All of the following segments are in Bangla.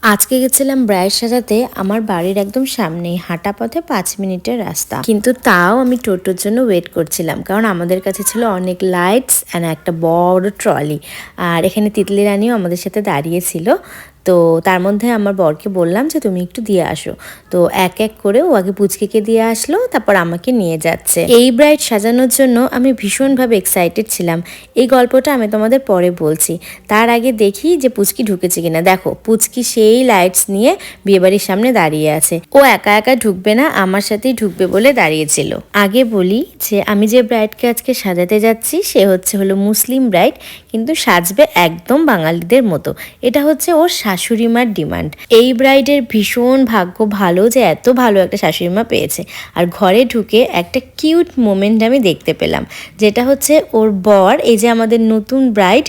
আজকে গেছিলাম ব্রাইড সাজাতে আমার বাড়ির একদম সামনেই, হাঁটা পথে 5 মিনিটের রাস্তা। কিন্তু তাও আমি টোটোর জন্য ওয়েট করছিলাম, কারণ আমাদের কাছে ছিল অনেক লাইটস অ্যান্ড একটা বড় ট্রলি। আর এখানে তিতলি রানীও আমাদের সাথে দাঁড়িয়েছিল। তো তার মধ্যে আমার বরকে বললাম যে তুমি একটু দিয়ে আসো। তো এক এক করে ও আগে পুচকিকে দিয়ে আসলো, তারপর আমাকে নিয়ে যাচ্ছে। এই ব্রাইড সাজানোর জন্য আমি ভীষণভাবে এক্সাইটেড ছিলাম। এই গল্পটা আমি তোমাদের পরে বলছি। তার আগে দেখি যে পুচকি ঢুকেছে কিনা। দেখো পুচকি সেই লাইটস নিয়ে বিয়েবাড়ির সামনে দাঁড়িয়ে আছে। ও একা একা ঢুকবে না, আমার সাথেই ঢুকবে বলে দাঁড়িয়েছিল। আগে বলি যে আমি যে ব্রাইডকে আজকে সাজাতে যাচ্ছি সে হলো মুসলিম ব্রাইড, কিন্তু সাজবে একদম বাঙালিদের মতো। এটা হচ্ছে ওর শাশুড়ি মার ডিমান্ড। এই ব্রাইডের ভীষণ ভাগ্য ভালো যে এত ভালো একটা শাশুড়ি মা পেয়েছে। আর ঘরে ঢুকে একটা কিউট মোমেন্ট আমি দেখতে পেলাম, যেটা হচ্ছে ওর বর, এই যে আমাদের নতুন ব্রাইড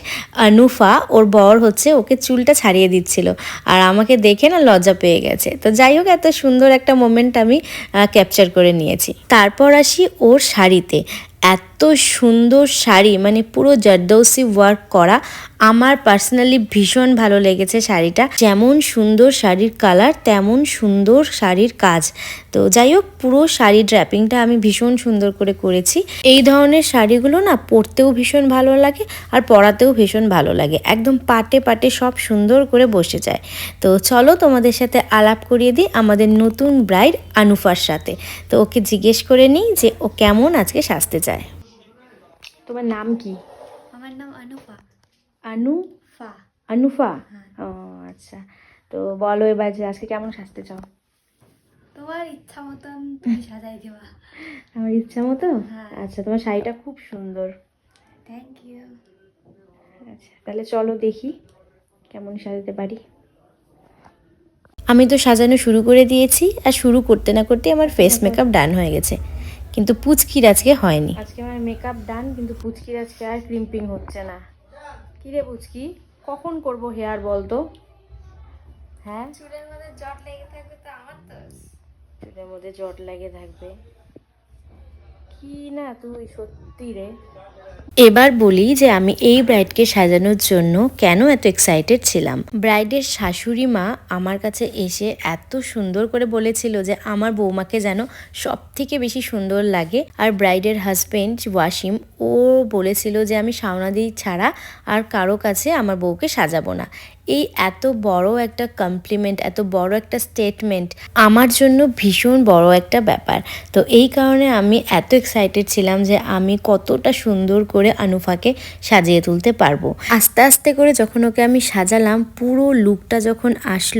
আনুফা, ওর বর হচ্ছে ওকে চুলটা ছাড়িয়ে দিচ্ছিল। আর আমাকে দেখে না লজ্জা পেয়ে গেছে। তো যাই হোক, এত সুন্দর একটা মোমেন্ট আমি ক্যাপচার করে নিয়েছি। তারপর আসি ওর শাড়িতে। এত সুন্দর শাড়ি, মানে পুরো জারদৌসি ওয়ার্ক করা। আমার পার্সোনালি ভীষণ ভালো লেগেছে শাড়িটা। যেমন সুন্দর শাড়ির কালার, তেমন সুন্দর শাড়ির কাজ। তো যাই হোক, পুরো শাড়ি ড্র্যাপিংটা আমি ভীষণ সুন্দর করে করেছি। এই ধরনের শাড়িগুলো না পরতেও ভীষণ ভালো লাগে আর পরাতেও ভীষণ ভালো লাগে। একদম পাটে পাটে সব সুন্দর করে বসে যায়। তো চলো তোমাদের সাথে আলাপ করিয়ে দিই আমাদের নতুন ব্রাইড আনুফার সাথে। তো ওকে জিজ্ঞেস করে নিই যে ও কেমন আজকে সাজতে চায়। তোমার নাম কি? আমার নাম অনুফা। অনুফা? অনুফা, ও আচ্ছা। তো বলো এবার যে আজকে কেমন সাজতে চাও? তোমার ইচ্ছা মতন তুমি সাজাই দেবা। আমার ইচ্ছা মতো? হ্যাঁ। আচ্ছা, তোমার শাড়িটা খুব সুন্দর। Thank you. আচ্ছা তাহলে চলো দেখি কেমন সাজাতে পারি। আমি তো সাজানো শুরু করে দিয়েছি, আর শুরু করতে না করতে আমার ফেস মেকআপ ডান হয়ে গেছে, কিন্তু পুচকির আজকে হয়নি। আজকে আমার মেকআপ ডান, কিন্তু পুচকির আজকে আর ক্রিম্পিং হচ্ছে না। কি রে পুচকি, কখন করব হেয়ার বল তো? হ্যাঁ, চুলের মধ্যে জট লেগে থাকবে তো আমার তো। চুলের মধ্যে জট লেগে থাকবে? কি না তুই সত্যি রে। এবার বলি যে আমি এই ব্রাইডকে সাজানোর জন্য কেন এত এক্সাইটেড ছিলাম। ব্রাইডের শাশুড়ি মা আমার কাছে এসে এত সুন্দর করে বলেছিল যে আমার বৌমাকে যেন সব থেকে বেশি সুন্দর লাগে। আর ব্রাইডের হাজবেন্ড ওয়াসিম, ও বলেছিল যে আমি শাওনাদি ছাড়া আর কারো কাছে আমার বউকে সাজাবো না। এই এত বড় একটা কমপ্লিমেন্ট, এত বড় একটা স্টেটমেন্ট আমার জন্য ভীষণ বড় একটা ব্যাপার। তো এই কারণে আমি এত এক্সাইটেড ছিলাম যে আমি কতটা সুন্দর করে আনুফাকে সাজিয়ে তুলতে পারবো। আস্তে আস্তে করে যখন ওকে আমি সাজালাম, পুরো লুকটা যখন আসলো